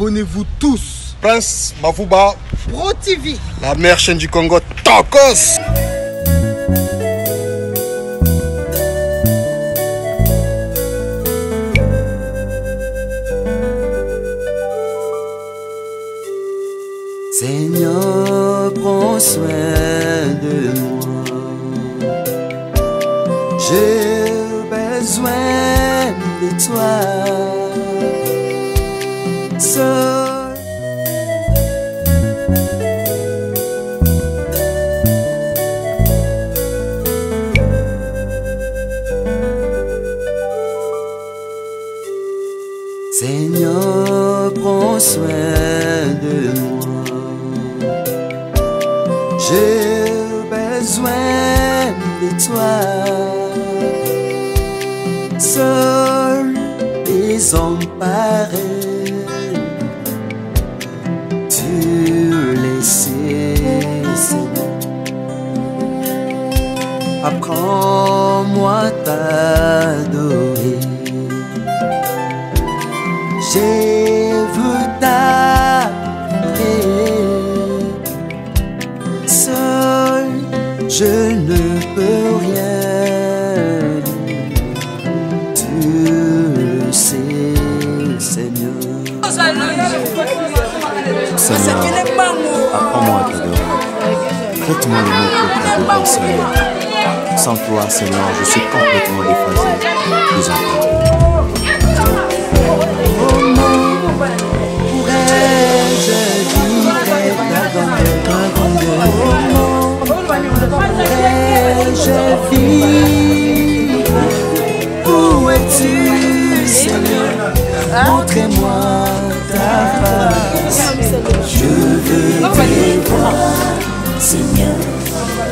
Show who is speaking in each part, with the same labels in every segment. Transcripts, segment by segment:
Speaker 1: abonnez-vous tous. Prince Mafuba
Speaker 2: Pro TV,
Speaker 1: la meilleure chaîne du Congo, Tacos.
Speaker 3: Seigneur, prends soin de moi. J'ai besoin de toi. Seul. Seigneur, prends soin de moi. J'ai besoin de toi. Seul désemparé, tu le sais. Apprends-moi à t'adorer. Je veux t'adorer. Seul, je ne peux rien. Tu le sais, Seigneur.
Speaker 4: Seigneur, apprends-moi à t'adorer. Prête-moi les mots pour t'adorer, Seigneur. Sans toi, Seigneur, je suis complètement déphasé, désemparé.
Speaker 3: Je vis. Où es-tu, Seigneur? Montre-moi ta face. Je veux te voir, Seigneur.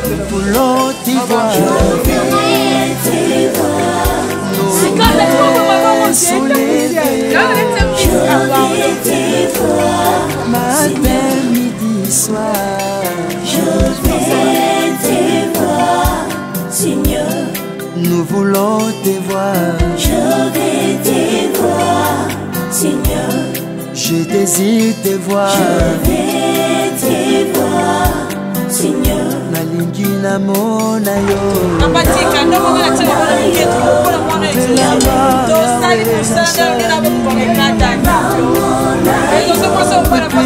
Speaker 3: Nous voulons te voir. Je veux te voir. Nos sont levés. Je veux te voir. Matin, midi, soir. Je veux te voir, Seigneur. Nous voulons te voir. Je vais te voir, Seigneur. Je désire te voir. Je vais te voir, Seigneur. Nalingi na mona yo.
Speaker 2: Abatika ndo mwana tena mwana yetu kwa mwana yetu. Tosali kusanda ngina kwa ngata. Ndio sio kwa sababu kwa ngati. Kwa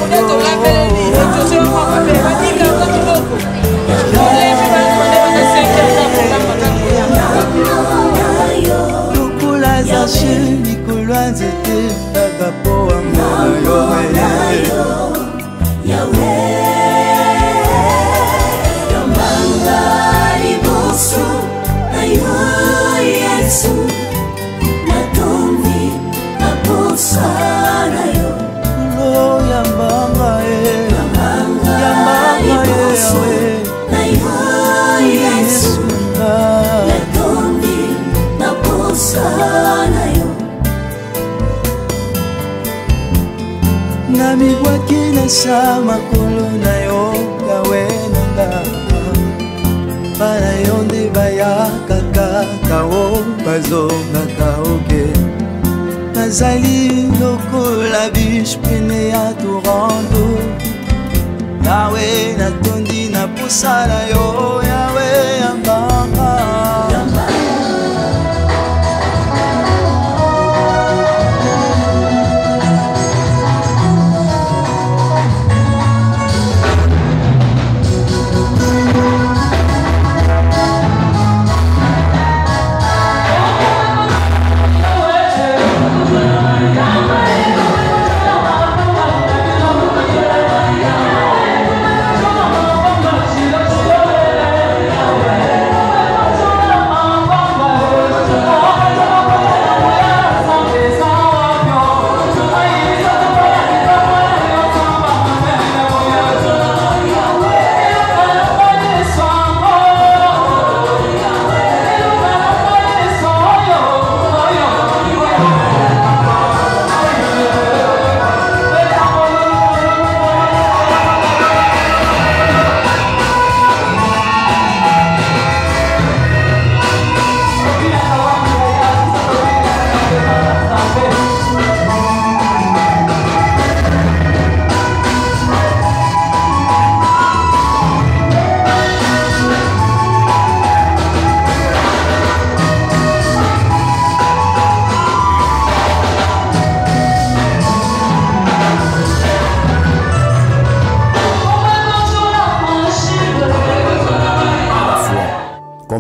Speaker 2: ndio la mbele ni ndio sio kwa mbele badika kwa kidogo. Ole mbele sente kwa
Speaker 3: Lukula za shini kulwanze te bagapo amoyo. Yahweh, Yamanga liboso na yo Yesu, natombi na posa na yo. Lo Yamanga liboso na yo Yesu, natombi na posa na yo. Nami wakina sama kuluna yo kawe nanga. Para yonde baya kaka kao bazonga kaoke. Nazali lokola biche pene ya torando. Yawe natondi na posala yo. Yawe yambanga.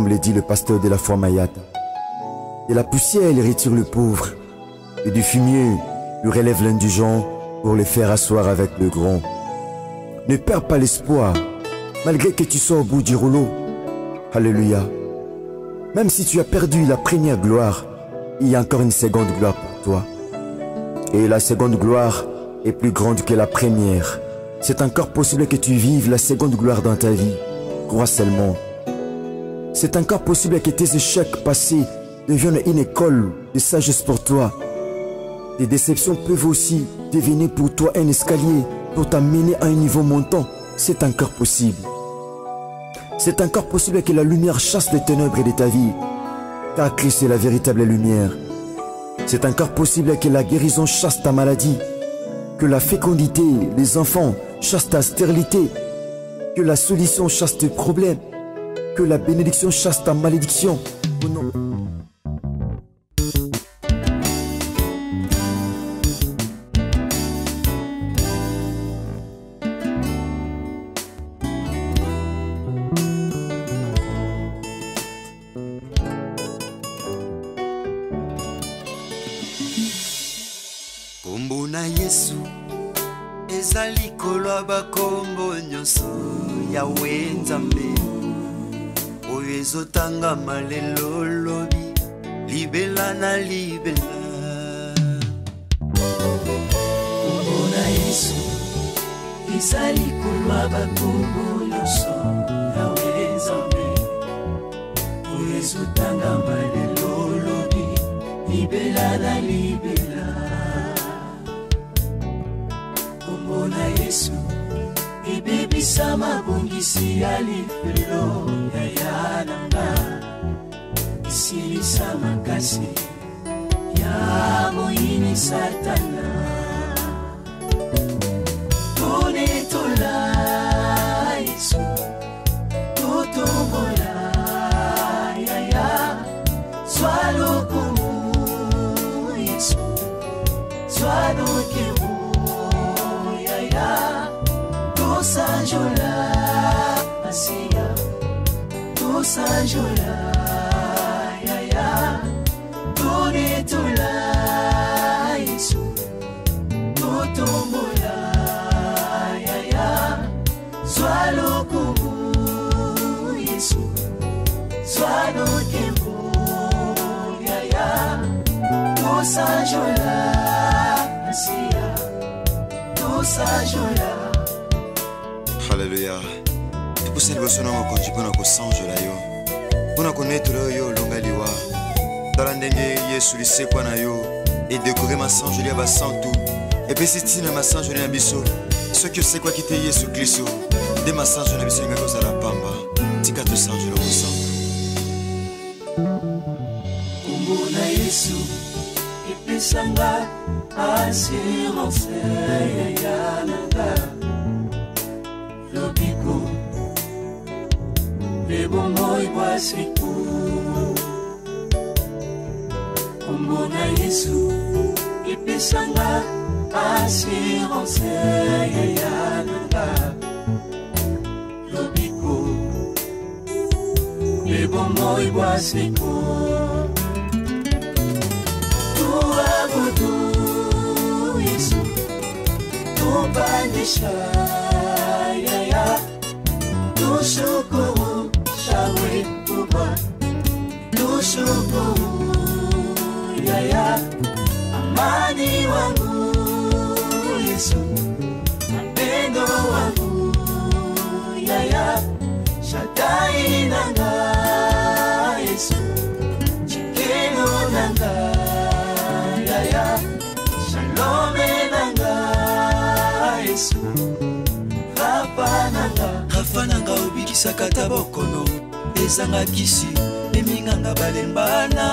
Speaker 5: comme le dit le pasteur de la foi Mayata. De la poussière, il retire le pauvre, et du fumier, il relève l'indigent pour le faire asseoir avec le grand. Ne perds pas l'espoir, malgré que tu sois au bout du rouleau. Alléluia. Même si tu as perdu la première gloire, il y a encore une seconde gloire pour toi. Et la seconde gloire est plus grande que la première. C'est encore possible que tu vives la seconde gloire dans ta vie. Crois seulement. C'est encore possible que tes échecs passés deviennent une école de sagesse pour toi. Tes déceptions peuvent aussi devenir pour toi un escalier pour t'amener à un niveau montant. C'est encore possible. C'est encore possible que la lumière chasse les ténèbres de ta vie, car Christ est la véritable lumière. C'est encore possible que la guérison chasse ta maladie, que la fécondité, les enfants, chasse ta stérilité, que la solution chasse tes problèmes, que la bénédiction chasse ta malédiction. Oh non.
Speaker 3: Kombo na Yesu ezali kolwa bakombo nyonso Yawe Nzambe oyo ezotangama lelo lobi libela na libela. Kombo na Yesu ezali kolwa bakombo nyonso Yawe Nzambe oyo ezotangama lelo lobi libela na libela. Kombo na Yesu ebebisa mabongisi ya lifelo ya yananga isilisa makasi ya moyini Satana. Tonetola Yesu totombola yaya swalokomu Yesu swalokemu Tosanjola Masia Tosanjola Yaya Tonetola Yesu Totombola Yaya Swalokomu Yesu Swalokembo Yaya Tosanjola Masia Tosanjola.
Speaker 4: Alléluia. Et pour cette personne, on continue pour nous changer là yo. Pour nous connaître yo longa liwa. Dans la ndenge Yesu lise kwa na yo et décorer ma sang je ba sang tout. Et puis si tu ma sang je na biso. Ce que c'est quoi quitter Yesu Christ. De ma sang je na biso ngako za la pamba. Tika to sang je le sang.
Speaker 3: Kombo na Yesu epesanga assurance ya nanga. Lobiko le bomoi basiku Kombo na Yesu epesanga assurance ya nanga. Lobiko le bomoi basiku Tuabudu Yesu tupandisha yaya tushukuru shawe kubwa tushukuru yaya amani wangu Yesu mpendo wangu yaya shaddai nanga Yesu chikeno nanga yaya shalome nanga Yesu Rafananga obikisaka tabokono ezanga kisi eminganga balembana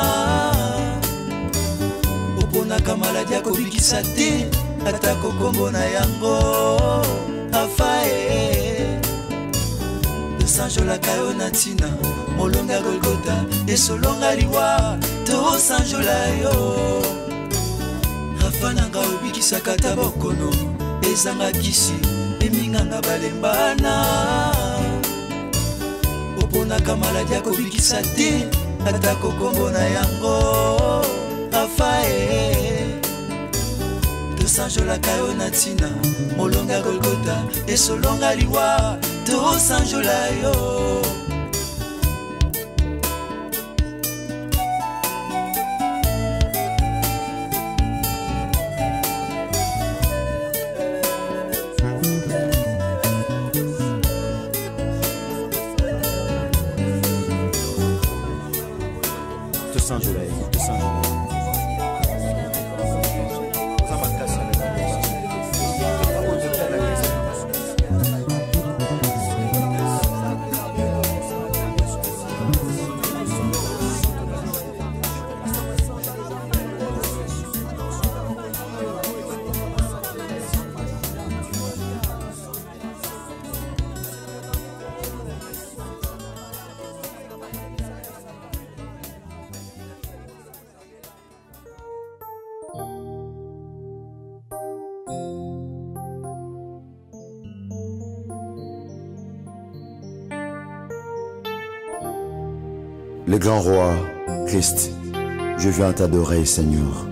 Speaker 3: oponaka maladi akobikisa te atako kombo na yango afae tosanjolaka yo na ntina molonga Golgota esolonga liwa tosanjola yo. Rafananga obikisaka tabokono ezanga kisi eminganga balembana oponaka maladi akobikisa te atako kombo na yango afae tosanjolaka yo na ntina molonga golgota esolonga liwa tosanjola yo
Speaker 5: Le grand roi, Christ, je viens t'adorer, Seigneur.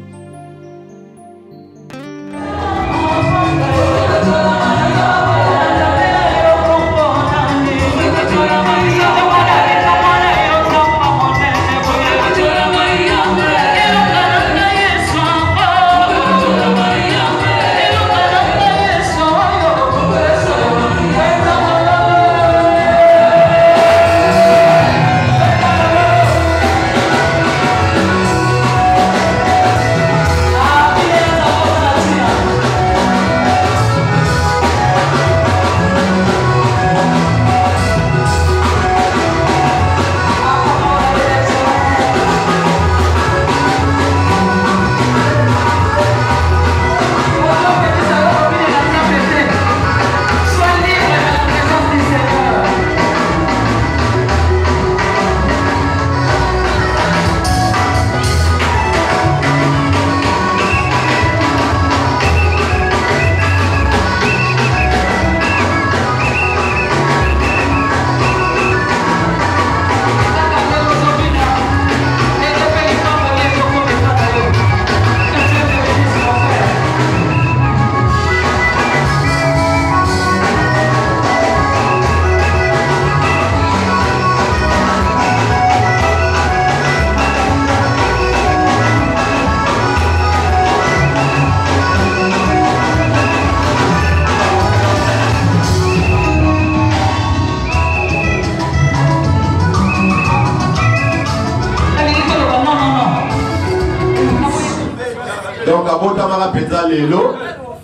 Speaker 6: Donc à Botamara Pézalelo,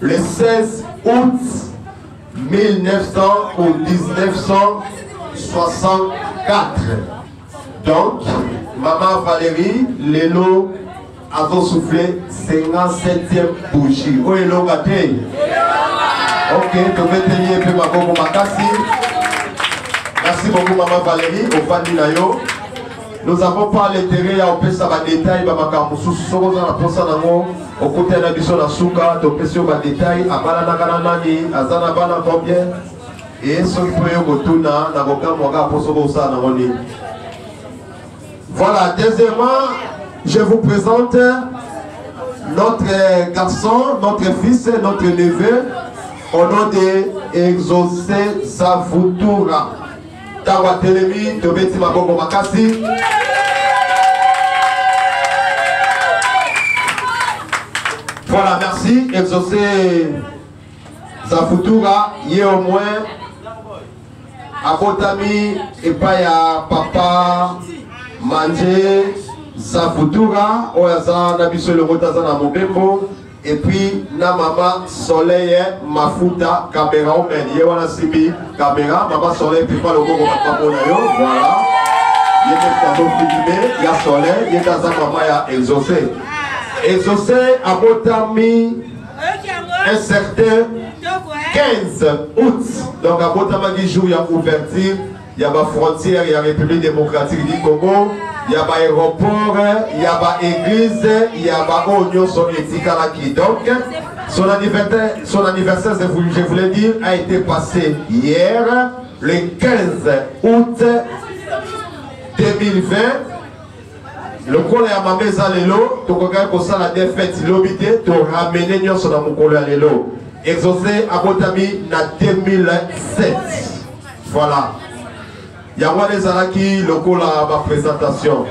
Speaker 6: le 16 août 1900 ou 1964. Donc, Maman Valérie, Lélo a soufflé 57e bougie. Où est l'eau gâté? Ok, tu peux tenir un peu ma gogo makasi. Merci beaucoup Maman Valérie, au fan d'Inayo. Nous n'avons pas l'intérêt à opérer ça détail, au côté de la mission de Souka, de opérer sur les détails, à Balananani, à Zanabana combien, et ce qui peut y voilà, deuxièmement, je vous présente notre garçon, notre fils, notre neveu, au nom de Exaucé Savutura. Tawa Telemi, Tobeti Maboko Makasi. Voilà, merci. Exaucé Savutura, il y a au moins Abotami et pas ya papa Manje Savutura, Oyaza Nabiso le Rotaza na Mobembo. Et puis, na maman Soleil Mafuta caméra omen. Yewana Sibi caméra, maman Soleil puis pas le gogo maman yo. Voilà. Il y a filmé, il y a Soleil, il y a maman ya Exaucé. Exaucé a Botami un certain 15 août. Donc à Botama qui joue, il y a ouverture, il y a la frontière, il y a la République démocratique du Congo. Il y a l'aéroport, il y a l'église, il y a l'Union soviétique à la qui. Donc, son anniversaire, je voulais dire, a été passé hier, le 15 août 2020. Le col est à ma maison lelo, tu regardes pour ça la défaite, l'obité, tu ramènes nous sur la mokolo à lelo. Exaucé à Botami na 2007. Voilà. Il y a des Zalaki, le col à ma présentation.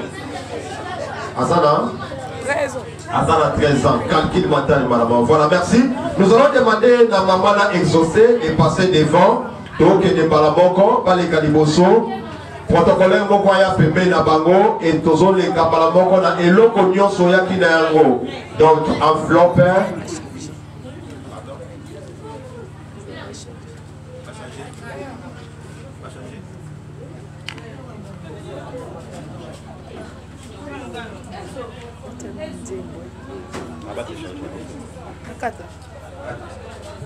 Speaker 6: Asana
Speaker 2: 13 ans.
Speaker 6: Asana 13 ans, calcul mental, madame. Voilà, merci. Nous allons demander à maman à exaucer et passer devant. Donc, il y a des balamoko, pas les caliboso. Protocolaire moko ya pembe na bango et tozo les balamoko na eloko nyonso ya ki na yango. Donc, enveloppe.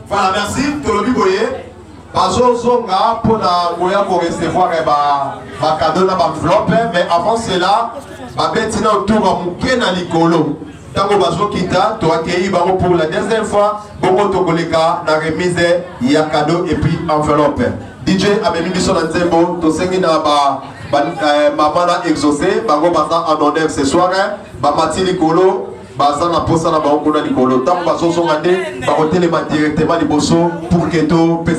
Speaker 6: Voilà, merci. Tolobi Boye. Bazo Zonga pour recevoir ma cadeau dans l'enveloppe. Mais avant cela, ma bêtine autour à Moukena Likolo. Tango Bazo Kita, tu as accueilli pour la deuxième fois. Boko Tokoleka, la remise, il y a cadeau et puis enveloppe. DJ Abemi Bisson Nzembo, tu sais qu'il y a maman a exaucé, Bango Baza en honneur ce soir. Bamati Likolo.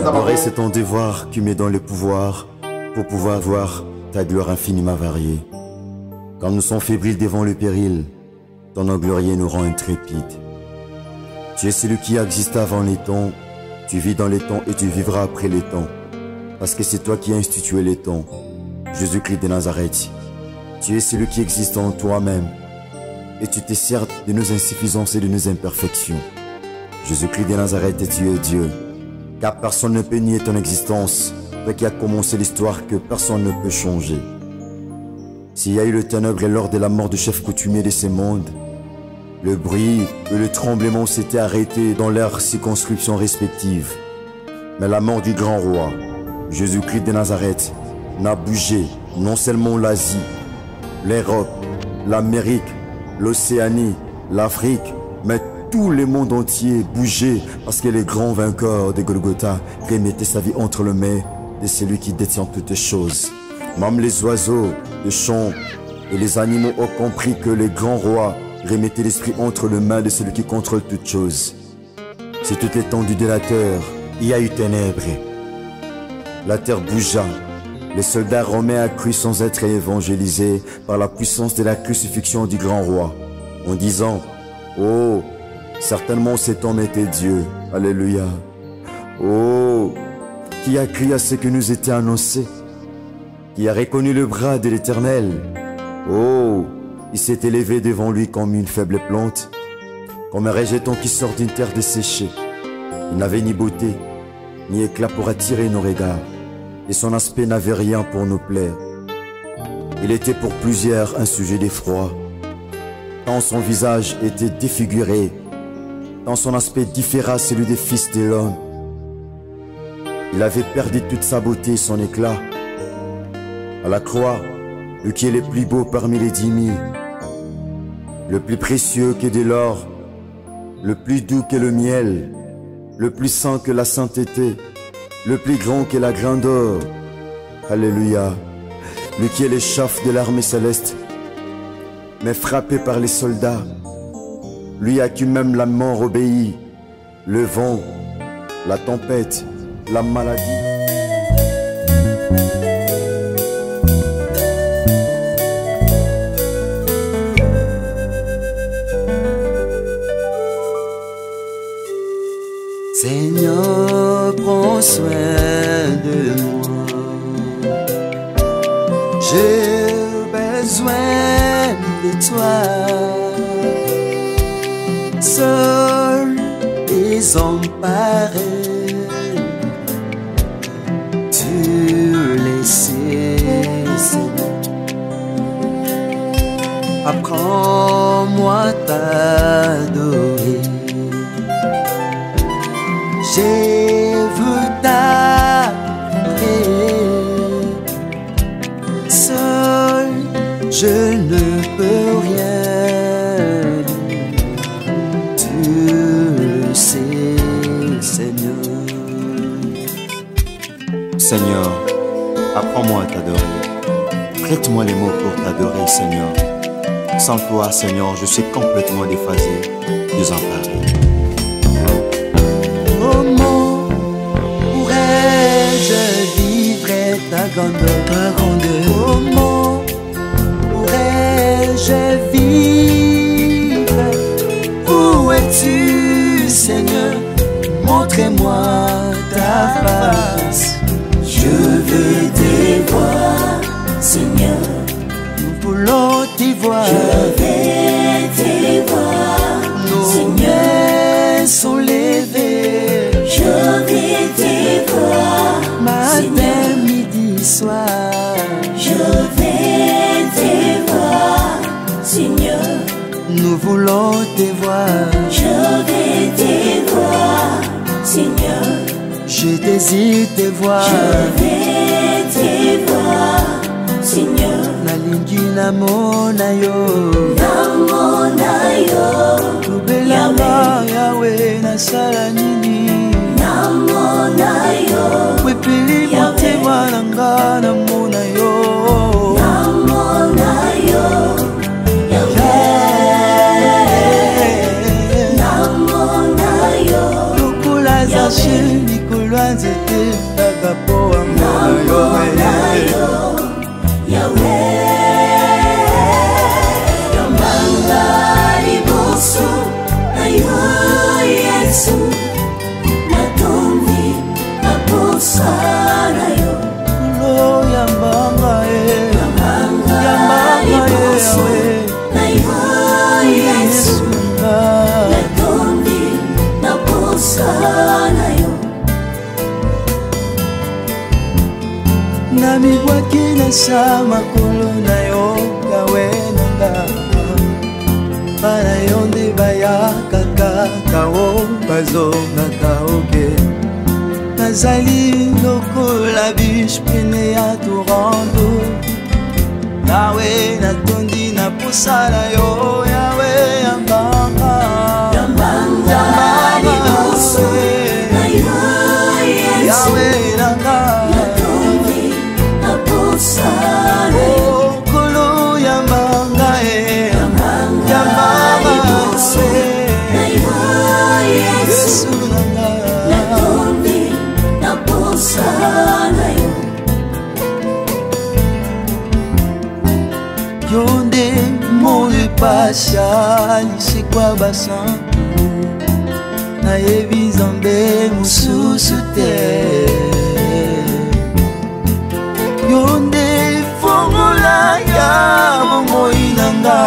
Speaker 5: Adorer, c'est ton devoir, tu mets dans le pouvoir pour pouvoir voir ta gloire infiniment variée. Quand nous sommes fébriles devant le péril, ton nom glorieux nous rend intrépides. Tu es celui qui existe avant les temps, tu vis dans les temps et tu vivras après les temps. Parce que c'est toi qui as institué les temps. Jésus-Christ de Nazareth, tu es celui qui existe en toi-même. Et tu te sers de nos insuffisances et de nos imperfections. Jésus-Christ de Nazareth, tu es Dieu. Car personne ne peut nier ton existence, toi qui as commencé l'histoire que personne ne peut changer. S'il y a eu le ténèbre lors de la mort du chef coutumier de ce monde, le bruit et le tremblement s'étaient arrêtés dans leurs circonscriptions respectives. Mais la mort du grand roi, Jésus-Christ de Nazareth, n'a bougé non seulement l'Asie, l'Europe, l'Amérique, l'Océanie, l'Afrique, mais tout le monde entier bougeait parce que le grand vainqueur de Golgotha remettait sa vie entre les mains de celui qui détient toutes choses. Même les oiseaux, les champs et les animaux ont compris que le grand roi remettait l'esprit entre les mains de celui qui contrôle toutes choses. C'est toute l'étendue de la terre, il y a eu ténèbres. La terre bougea. Les soldats romains accrus sans être évangélisés par la puissance de la crucifixion du grand roi, en disant « Oh, certainement cet homme était Dieu. Alléluia. Oh, qui a crié à ce que nous était annoncé, qui a reconnu le bras de l'Éternel. Oh, il s'est élevé devant lui comme une faible plante, comme un rejeton qui sort d'une terre desséchée. Il n'avait ni beauté, ni éclat pour attirer nos regards. Et son aspect n'avait rien pour nous plaire. Il était pour plusieurs un sujet d'effroi, tant son visage était défiguré, tant son aspect différa celui des fils de l'homme. Il avait perdu toute sa beauté et son éclat. À la croix, lui qui est le plus beau parmi les 10 000, le plus précieux que de l'or, le plus doux que le miel, le plus saint que la sainteté, le plus grand que la grandeur. Alléluia. Lui qui est le chef de l'armée céleste, mais frappé par les soldats. Lui à qui même la mort obéit, le vent, la tempête, la maladie.
Speaker 3: Seigneur, prends soin de moi. J'ai besoin de toi. Seul désemparé, tu le sais, Seigneur. Apprends-moi t'adorer. Je veux t'adorer. Seul, je ne peux rien. Tu le sais, Seigneur.
Speaker 7: Seigneur, apprends-moi à t'adorer.
Speaker 4: Prête-moi les mots pour t'adorer, Seigneur. Sans toi, Seigneur, je suis complètement déphasé, désemparé.
Speaker 3: Comment pourrais-je vivre ta grandeur? Comment pourrais-je vivre? Où es-tu, Seigneur? Montre-moi ta face.
Speaker 7: Je veux te voir, Seigneur.
Speaker 3: Nous voulons te voir.
Speaker 7: Je vais te voir,
Speaker 3: Nos
Speaker 7: Seigneur.
Speaker 3: mains sont levées.
Speaker 7: Je vais te voir,
Speaker 3: Matin,
Speaker 7: Seigneur.
Speaker 3: midi, soir.
Speaker 7: Je vais te voir, Seigneur.
Speaker 3: Nous voulons te voir.
Speaker 7: Je vais te voir, Seigneur.
Speaker 3: Je désire te voir.
Speaker 7: Je vais te voir, Seigneur.
Speaker 3: Nalingi namona yo.
Speaker 7: Namona yo,
Speaker 3: Lubelanga Yahweh nasala nini?
Speaker 7: namona yo,
Speaker 3: Wepeli motema nanga namona yo.
Speaker 7: namona yo, namona yo,
Speaker 3: Lokola zache likolo ya nzete kaka po amona yo.
Speaker 7: Yahweh. Yambanga liboso na yo, Yesu. Natondi naposa na yo.
Speaker 3: Kulo yambanga
Speaker 7: Yambanga
Speaker 3: Yahweh.
Speaker 7: na yo, Yesu. Natondi naposa na yo.
Speaker 3: Namibwaki na sa makolo na yo Yawe nanga Bana yo nde bayakaka kao bazongaka oke Nazali lokola biche pene ya torando Yawe natondi na posa na yo Yawe yambanga
Speaker 7: Yambanga liboso na yo, Yesu.
Speaker 3: Yawe nanga
Speaker 7: Natondi naposa na yo.
Speaker 3: Kolo yambanga
Speaker 7: Yambanga liboso na yo, Yesu. Natondi naposa na yo.
Speaker 3: Yonde moyo pasha lisikwa basantu nayebi nzambe mosusu te Yonde fongola ya bomoi nanga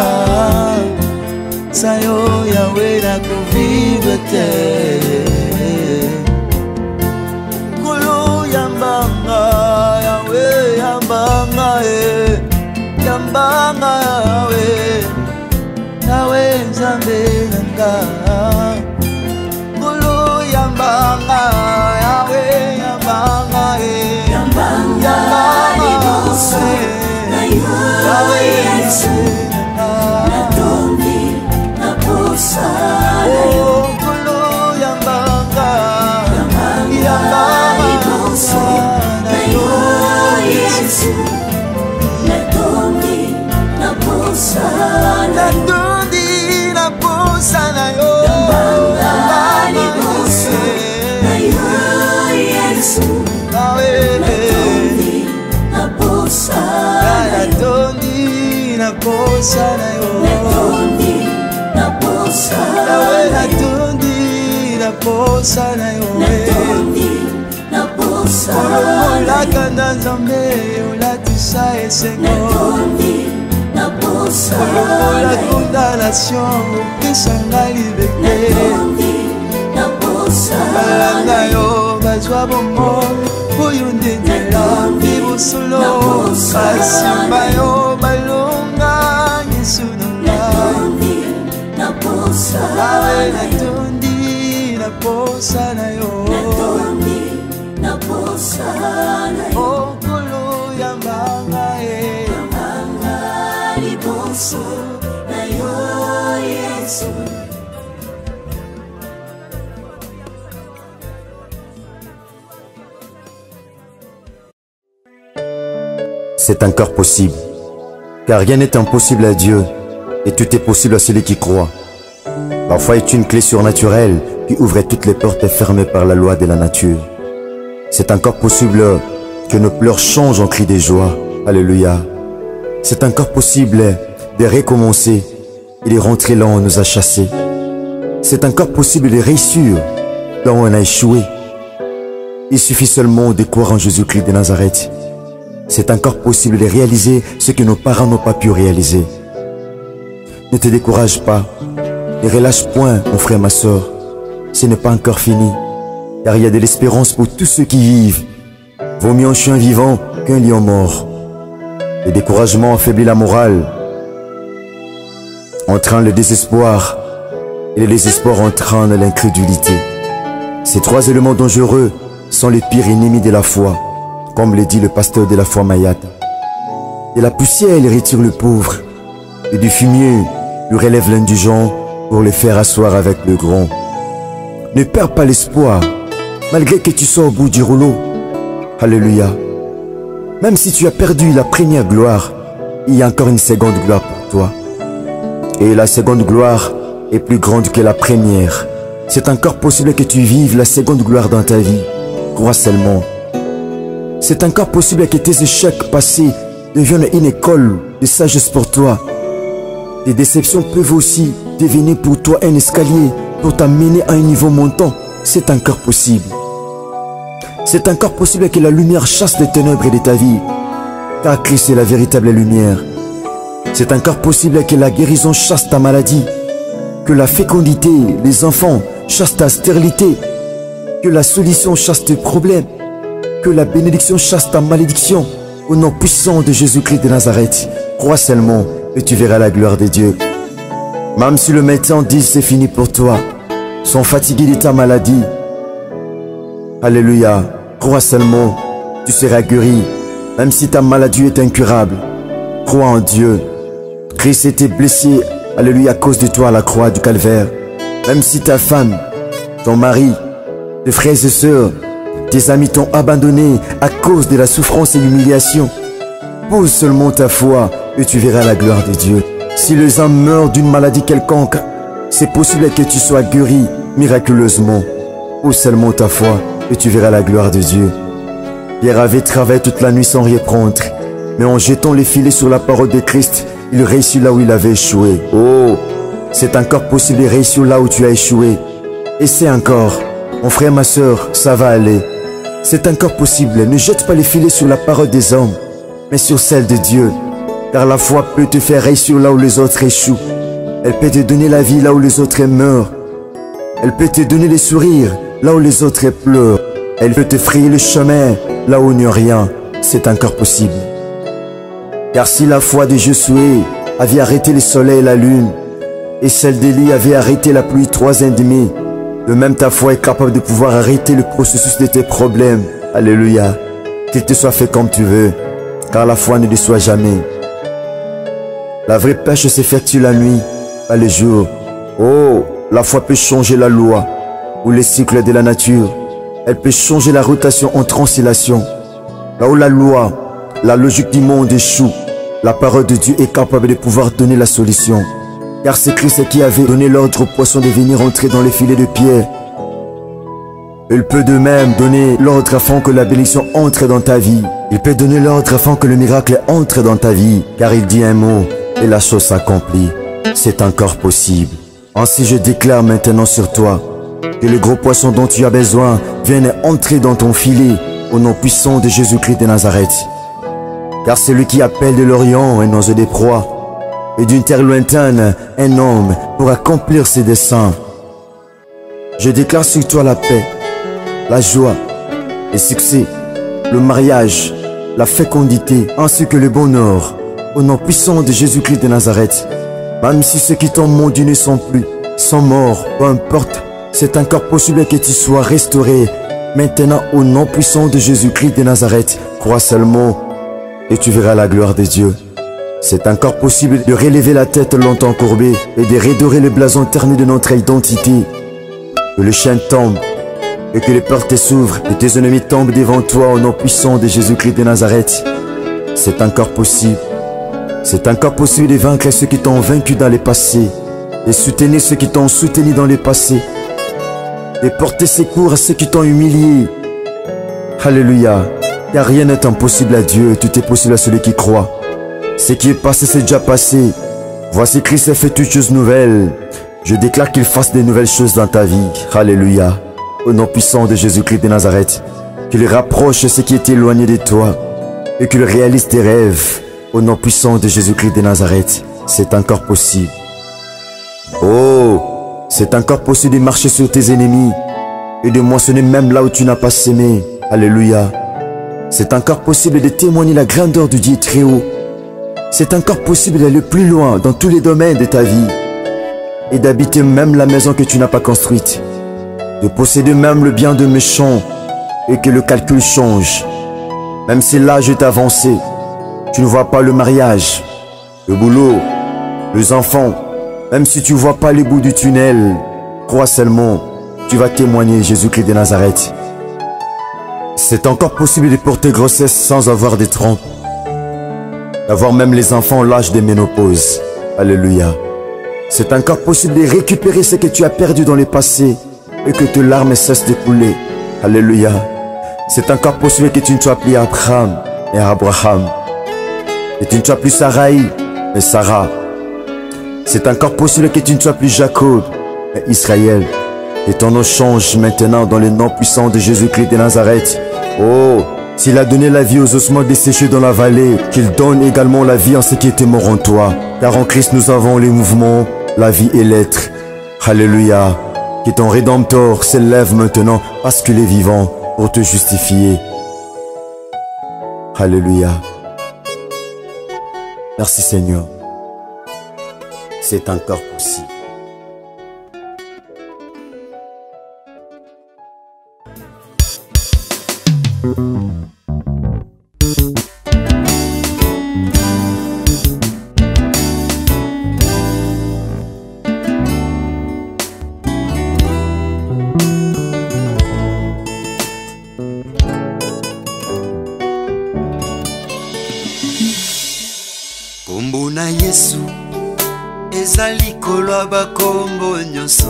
Speaker 3: sayo yawe nakovivre te Kolo yambanga yawe yambanga Yambanga yawe Yawe nzambe nanga Kolo yambanga yawe yambanga
Speaker 7: Yambanga liboso na yo, Yesu. Natondi naposa na yo.
Speaker 3: Kolo yambanga
Speaker 7: Yambanga liboso na yo, Yesu. Natondi naposa na yo.
Speaker 3: Natondi naposa na yo
Speaker 7: Yambanga liboso na yo, Yesu. Natondi naposa na yo.
Speaker 3: Natondi naposa na yo
Speaker 7: Natondi naposa na yo.
Speaker 3: Natondi naposa na yo
Speaker 7: Natondi naposa na yo.
Speaker 3: Olomolaka na nzambe olatisa esengo
Speaker 7: Natondi naposa na
Speaker 3: Olomola
Speaker 7: yo.
Speaker 3: condamnation opesanga libete
Speaker 7: Natondi naposa na
Speaker 3: balanga
Speaker 7: yo.
Speaker 3: yo bazwa bomoi oyo nde nzela libosolo basimba yo balonga yesu nanga
Speaker 7: Natondi naposa
Speaker 3: awe
Speaker 7: na yo.
Speaker 3: natondi naposa na yo
Speaker 7: Natondi naposa na yo.
Speaker 3: okolo yambanga
Speaker 7: Yambanga liboso na yo, Yesu.
Speaker 5: C'est encore possible. Car rien n'est impossible à Dieu, et tout est possible à celui qui croit. La foi est une clé surnaturelle qui ouvre toutes les portes fermées par la loi de la nature. C'est encore possible que nos pleurs changent en cris de joie. Alléluia. C'est encore possible de recommencer et de rentrer là où on nous a chassés. C'est encore possible de réussir là où on a échoué. Il suffit seulement de croire en Jésus-Christ de Nazareth. C'est encore possible de réaliser ce que nos parents n'ont pas pu réaliser. Ne te décourage pas. Ne relâche point, mon frère, ma soeur. Ce n'est pas encore fini. Car il y a de l'espérance pour tous ceux qui vivent. Vaut mieux un chien vivant qu'un lion mort. Le découragement affaiblit la morale, entraîne le désespoir, et le désespoir entraîne l'incrédulité. Ces trois éléments dangereux sont les pires ennemis de la foi, comme le dit le pasteur de la foi Mayata. De la poussière, il retire le pauvre, et du fumier, il relève l'indigent pour le faire asseoir avec le grand. Ne perds pas l'espoir, malgré que tu sois au bout du rouleau. Alléluia. Même si tu as perdu la première gloire, il y a encore une seconde gloire pour toi. Et la seconde gloire est plus grande que la première. C'est encore possible que tu vives la seconde gloire dans ta vie. Crois seulement. C'est encore possible que tes échecs passés deviennent une école de sagesse pour toi. Les déceptions peuvent aussi devenir pour toi un escalier pour t'amener à un niveau montant. C'est encore possible. C'est encore possible que la lumière chasse les ténèbres de ta vie, car Christ est la véritable lumière. C'est encore possible que la guérison chasse ta maladie, que la fécondité, les enfants, chassent ta stérilité, que la solution chasse tes problèmes, que la bénédiction chasse ta malédiction. Au nom puissant de Jésus-Christ de Nazareth, crois seulement et tu verras la gloire de Dieu. Même si le médecin dit c'est fini pour toi, sont fatigués de ta maladie. Alléluia. Crois seulement, tu seras guéri, même si ta maladie est incurable. Crois en Dieu. Christ était blessé, alléluia, à cause de toi à la croix du calvaire. Même si ta femme, ton mari, tes frères et sœurs, tes amis t'ont abandonné à cause de la souffrance et l'humiliation, pose seulement ta foi et tu verras la gloire de Dieu. Si les hommes meurent d'une maladie quelconque, c'est possible que tu sois guéri miraculeusement. Pose seulement ta foi et tu verras la gloire de Dieu. Pierre avait travaillé toute la nuit sans rien prendre, mais en jetant les filets sur la parole de Christ, il réussit là où il avait échoué. Oh, c'est encore possible de réussir là où tu as échoué. Essaie encore. Mon frère, ma soeur, ça va aller. C'est encore possible. Ne jette pas les filets sur la parole des hommes, mais sur celle de Dieu. Car la foi peut te faire réussir là où les autres échouent. Elle peut te donner la vie là où les autres meurent. Elle peut te donner les sourires là où les autres pleurent. Elle peut te frayer le chemin là où il n'y a rien. C'est encore possible. Car si la foi de Josué avait arrêté le soleil et la lune, et celle d'Élie avait arrêté la pluie 3 ans et demi, de même ta foi est capable de pouvoir arrêter le processus de tes problèmes. Alléluia. Qu'il te soit fait comme tu veux, car la foi ne déçoit jamais. La vraie pêche s'effectue la nuit, pas le jour. Oh, la foi peut changer la loi ou les cycles de la nature. Elle peut changer la rotation en translation. Là où la loi, la logique du monde échoue, la parole de Dieu est capable de pouvoir donner la solution. Car c'est Christ qui avait donné l'ordre aux poissons de venir entrer dans les filets de pierre. Il peut de même donner l'ordre afin que la bénédiction entre dans ta vie. Il peut donner l'ordre afin que le miracle entre dans ta vie. Car il dit un mot et la chose s'accomplit. C'est encore possible. Ainsi je déclare maintenant sur toi que le gros poisson dont tu as besoin vienne entrer dans ton filet au nom puissant de Jésus-Christ de Nazareth. Car celui qui appelle de l'Orient un oiseau des proies et d'une terre lointaine un homme pour accomplir ses desseins. Je déclare sur toi la paix, la joie, le succès, le mariage, la fécondité ainsi que le bonheur au nom puissant de Jésus-Christ de Nazareth. Même si ceux qui t'ont maudit ne sont plus, sont morts, peu importe, c'est encore possible que tu sois restauré maintenant au nom puissant de Jésus-Christ de Nazareth. Crois seulement et tu verras la gloire de Dieu. C'est encore possible de relever la tête longtemps courbée et de redorer le blason terni de notre identité. Que le chêne tombe et que les portes s'ouvrent et tes ennemis tombent devant toi au nom puissant de Jésus-Christ de Nazareth. C'est encore possible. C'est encore possible de vaincre ceux qui t'ont vaincu dans le passé, de soutenir ceux qui t'ont soutenu dans le passé, de porter secours à ceux qui t'ont humilié. Alléluia. Car rien n'est impossible à Dieu, tout est possible à celui qui croit. Ce qui est passé, c'est déjà passé. Voici Christ a fait toutes choses nouvelles. Je déclare qu'il fasse de nouvelles choses dans ta vie. Alléluia. Au nom puissant de Jésus-Christ de Nazareth, qu'il rapproche ce qui est éloigné de toi et qu'il réalise tes rêves. Au nom puissant de Jésus-Christ de Nazareth, c'est encore possible. Oh, c'est encore possible de marcher sur tes ennemis et de moissonner même là où tu n'as pas semé. Alléluia. C'est encore possible de témoigner la grandeur du Dieu très haut. C'est encore possible d'aller plus loin dans tous les domaines de ta vie et d'habiter même la maison que tu n'as pas construite, de posséder même le bien de méchant et que le calcul change. Même si l'âge est avancé, tu ne vois pas le mariage, le boulot, les enfants, même si tu ne vois pas le bout du tunnel, crois seulement, tu vas témoigner Jésus-Christ de Nazareth. C'est encore possible de porter grossesse sans avoir des trompes, d'avoir même les enfants à l'âge de ménopause. Alléluia. C'est encore possible de récupérer ce que tu as perdu dans le passé et que tes larmes cessent de couler. Alléluia. C'est encore possible que tu ne sois plus Abraham et Abraham, que tu ne sois plus Sarai et Sarah. C'est encore possible que tu ne sois plus Jacob et Israël. Et ton nom change maintenant dans le nom puissant de Jésus-Christ de Nazareth. Oh, s'il a donné la vie aux ossements desséchés dans la vallée, qu'il donne également la vie en ceux qui étaient morts en toi. Car en Christ nous avons les mouvements, la vie et l'être. Alléluia. Que ton Rédempteur s'élève maintenant parce qu'il est vivant pour te justifier. Alléluia. Merci Seigneur. C'est encore possible.
Speaker 3: Kombo na Yesu ezali kolwa bakombo nyonso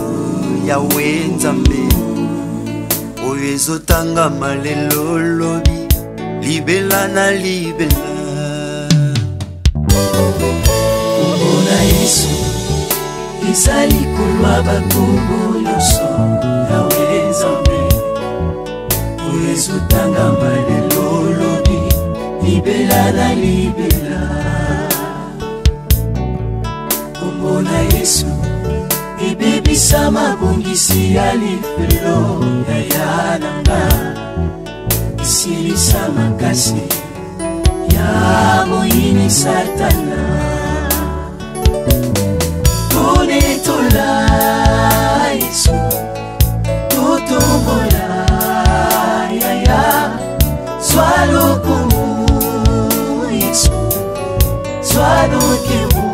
Speaker 3: Yawe Nzambe oyo ezotangama lelo lobi libela na libela.
Speaker 7: Kombo na Yesu ezali kolwa bakombo nyonso Yawe Nzambe oyo ezotangama lelo lobi libela na libela. Kombo na Yesu ebebisa mabongisi ya lifelo ya nanga, isilisa makasi ya moyini Satana. Tonetola Yesu totombola yaya swalokumu Yesu swalokemu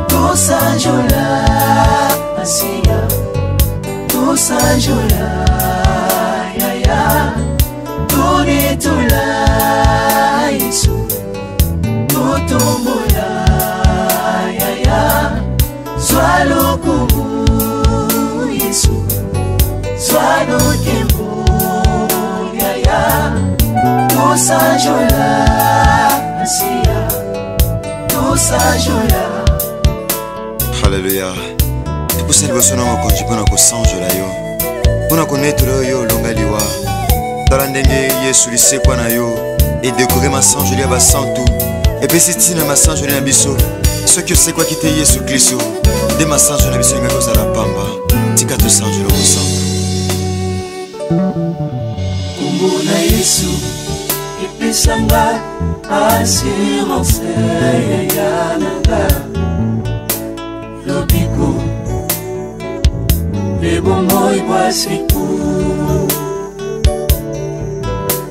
Speaker 7: Tosanjola Asia Tosanjola Yaya Tonetola Yesu Totombola Yaya Swalokumu Yesu Swalokembo Yaya Tosanjola Asia Tosanjola.
Speaker 4: Alléluia. Et pour cette personne, on continue à s'enjoler yo. On a connaître yo longa liwa. Dans l'année Yesu lise kwa na yo et décorer ma s'enjoler à santu. Et puis c'est ma s'enjoler na biso. Ce que c'est quoi qui te Yesu Christ. De ma s'enjoler na biso ngako za la pamba. Tika to s'enjoler au santu.
Speaker 7: Kombo na Yesu epesanga assurance ya nanga. Lobiko lebongo ibwasiku.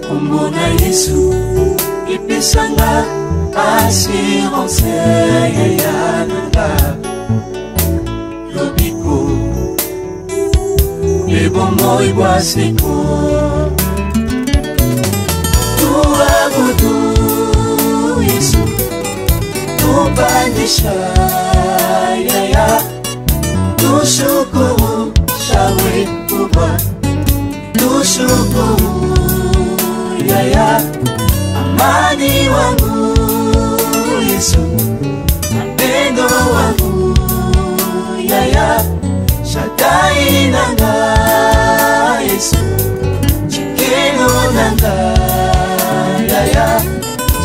Speaker 7: Kombo na Yesu epesanga assurance ya nanga. Lobiko lebongo ibwasiku. Tuabudu
Speaker 3: kubanisha yaya tushukuru shawe kubwa tushukuru yaya amani wangu Yesu mapendo wangu yaya Shaddai nanga Yesu chikeno nanga yaya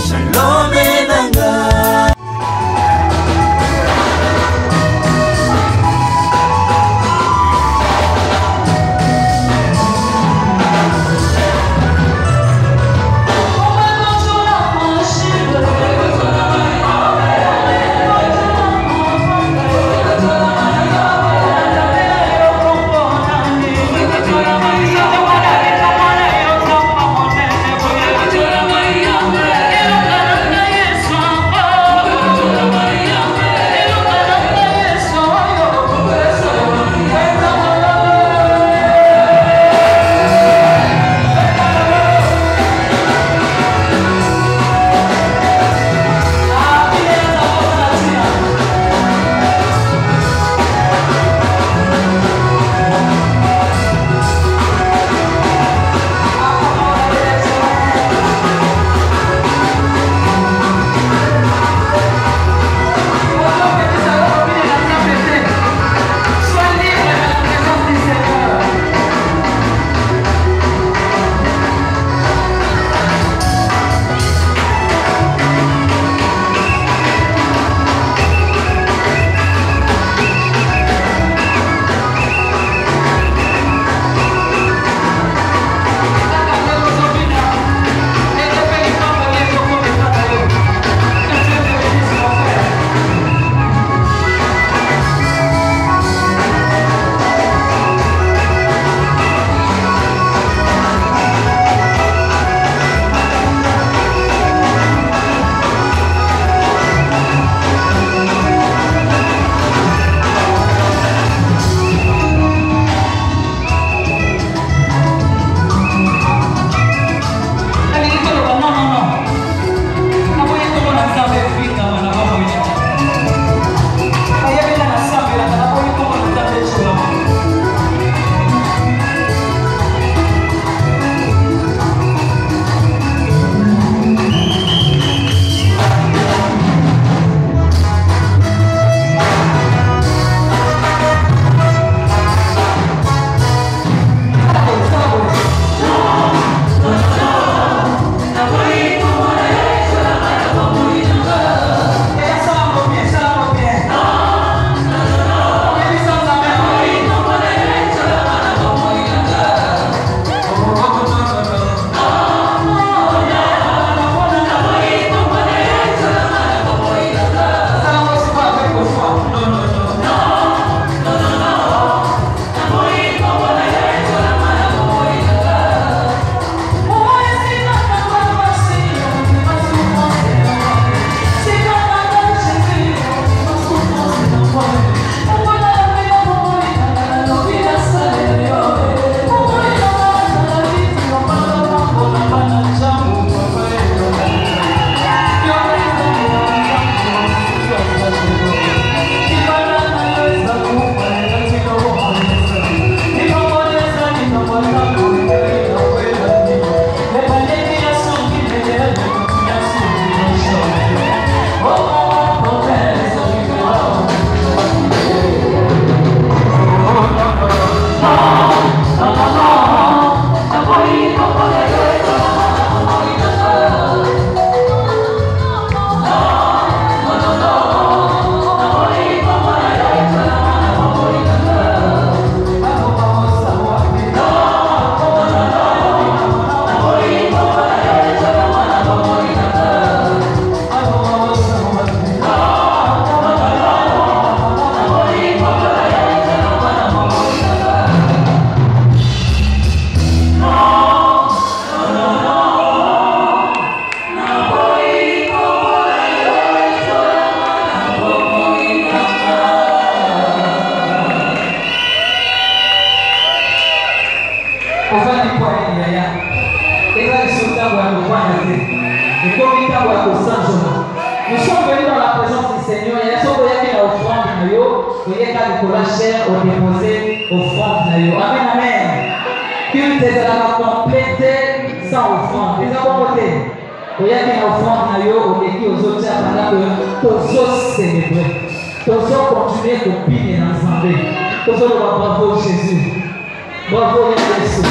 Speaker 3: Shalom nanga
Speaker 8: Nous sommes venus dans la présence du Seigneur. Il y a ce qui est offrande de Dieu. Il y a Nicolas cher au déposé offrande de Dieu. Amen, amen. Culte de la complété sans offrande. Les avons il y a une offrande de Dieu au défi aux autres pendant que tous os célébrer. Tous os continuer de piller ensemble. Tous os bravo Jésus. Bravo Jésus.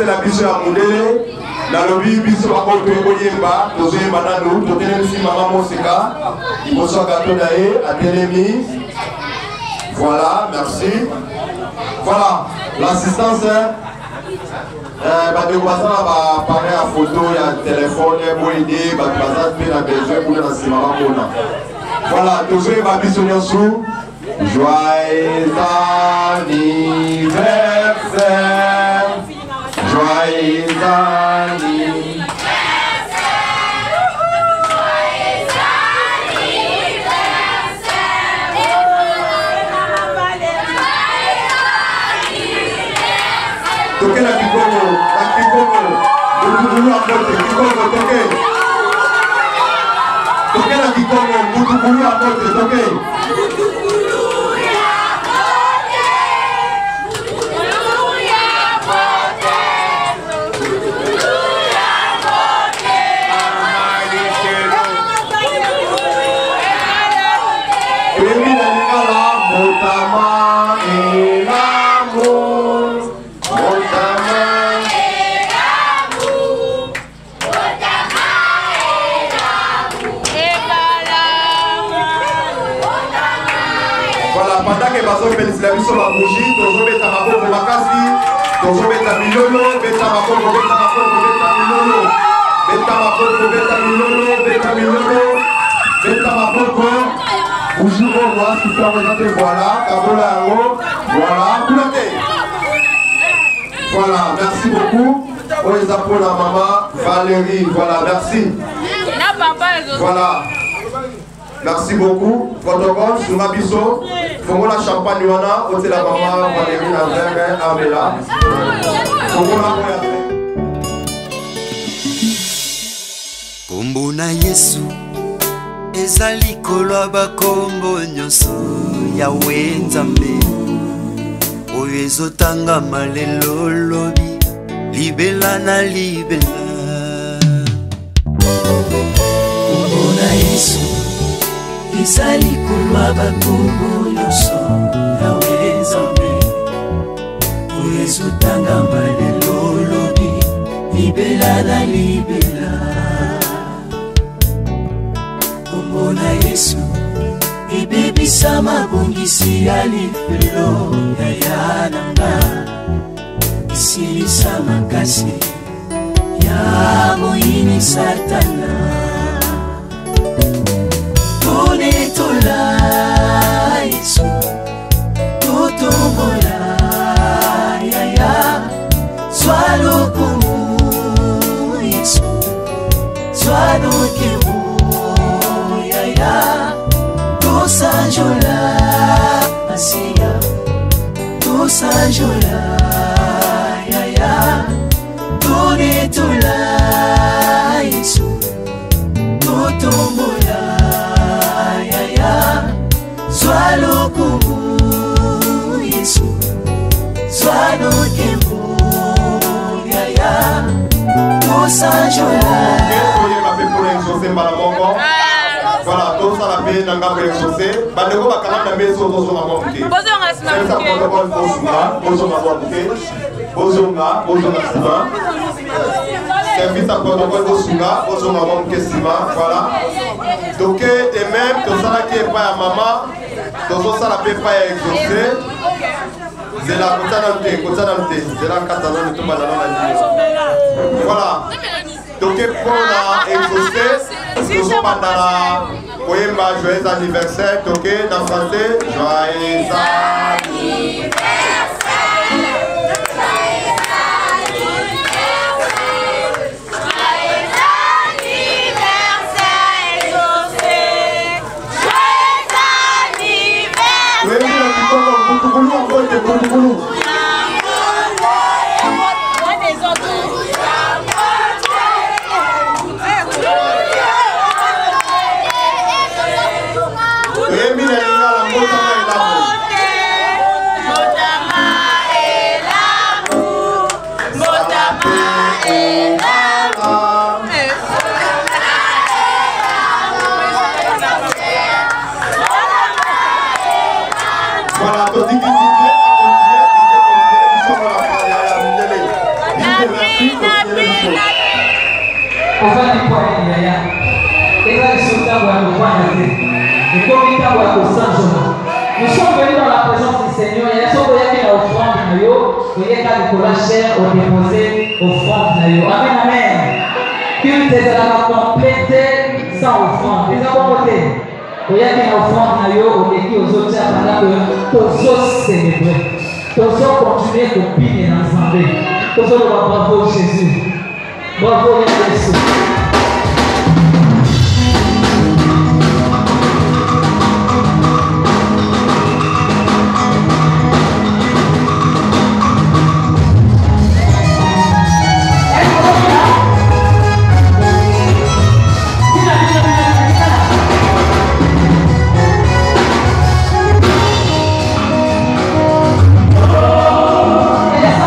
Speaker 6: La biso ya modele na lobi biso ba ko yemba tozo yemba na nous to tele si maman mosika moso gato na ye atelemi. Voilà, merci. Voilà, l'assistance ba de basala ba parler à photo ya téléphone pour aider ba bazat pe na besoin pour na si maman kona. Voilà, tozo yemba biso nyonso. Joyeux anniversaire. Joyeux anniversaire. Toquez la Kikomo, Boutoubou à côté, Kikomo, toquez. Toquez la Kikomo, Boutoubou à côté, toquez. La biso la bougie, tozo beta maboko makasi, tozo beta milolo, beta maboko, beta maboko, beta milolo, beta maboko, beta milolo, beta milolo, beta maboko. Bougie au roi, si ça regarde, voilà, kabola haut, voilà, coulate. Voilà, merci beaucoup. On les applaudit à maman Valérie, voilà, merci. Voilà. Merci beaucoup. Protocole, sur ma biso. Fongo la champagne wana, ote la maman Valérie na verre Amela. Fongo la moya.
Speaker 3: Kombo na Yesu ezali kolwa bakombo nyonso Yawe Nzambe oyo ezotangama lelo lobi libela na libela. Kombo na Yesu ezali kolwa bakombo nyonso Yawe Nzambe oyo ezotangama lelo lobi libela na libela kombo na Yesu ebebisa mabongisi ya lifelo ya nanga isilisa makasi ya moyini satana konetola Yesu totombola yaya swalokumu Yesu swalokemo yaya tosanjola Masia tosanjola yaya tonetola Yesu totombola yaya swalokumu Yesu swalokemo yaya tosanjola.
Speaker 6: Voilà, tout ça la paix dans le exaucé. Bandeko va quand même mettre sur nos hommes. Service à protocole Bosunga, voilà. Donc, et même, tout ça qui est pas à maman, tout ça la paix pas exaucé. C'est la côté c'est la catalane de tout le monde. Voilà. Donc, pour la exaucé, nous sommes dans la poème joyeux anniversaire. Donc, dans français, joyeux anniversaire. Nous sommes venus dans la présence du Seigneur. Il y a ce qui est offrande na yo, il y a quelque chose cher au déposer offrande na yo. Amen, amen. Culte de la complété sans offrande. Les avons voté. Il y a une offrande na yo, au défi aux autres pendant que tous os célébrer. Tous os continuer à piller ensemble. Tous os le bravo Jésus. Bravo Jésus.
Speaker 8: Yes,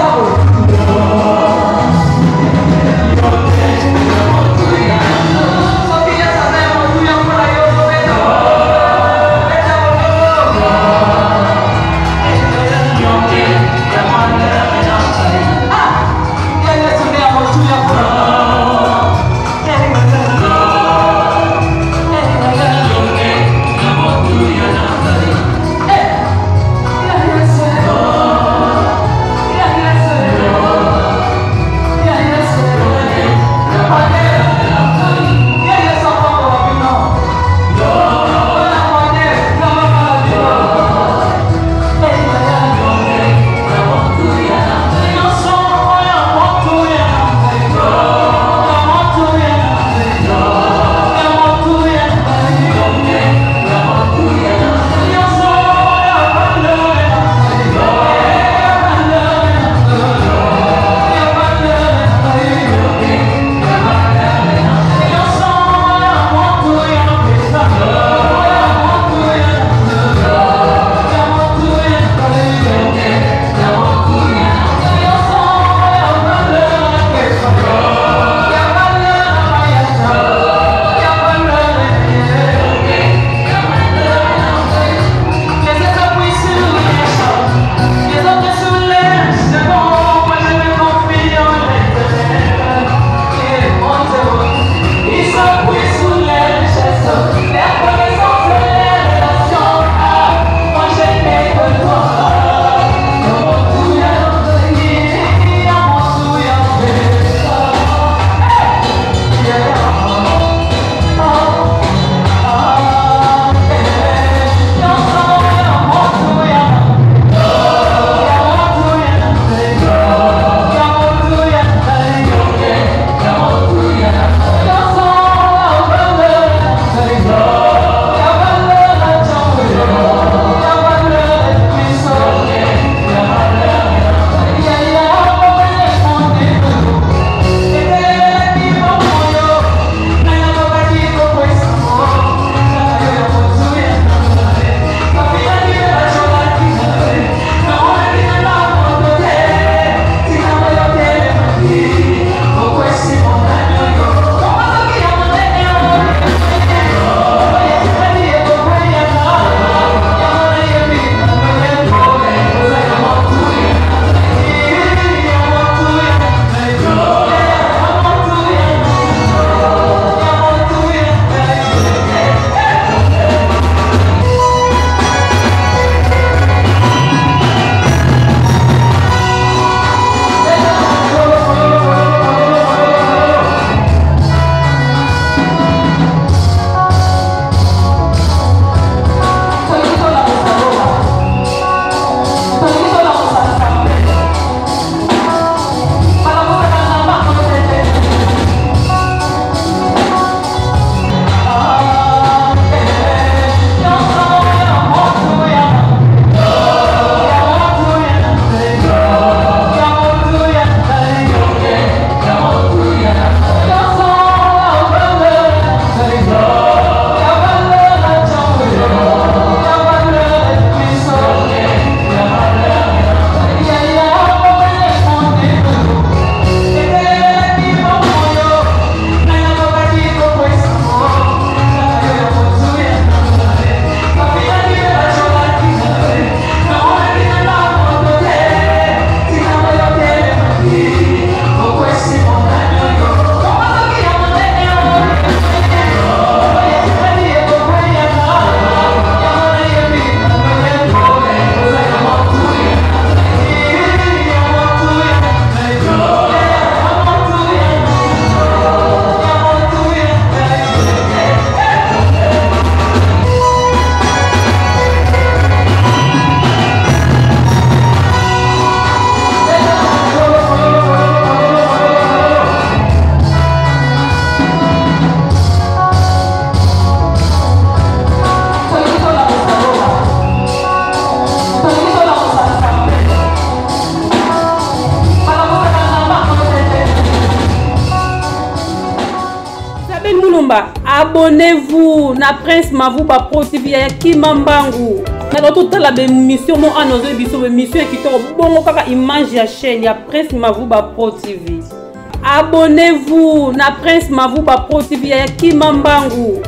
Speaker 2: Abonnez-vous na Prince Mavuba Pro TV ya Kimambangu. Na toute la mission mo anozo biso mission qui to bongo kaka image ya chaîne ya Prince Mavuba Pro TV. Abonnez-vous na Prince Mavuba Pro TV ya Kimambangu.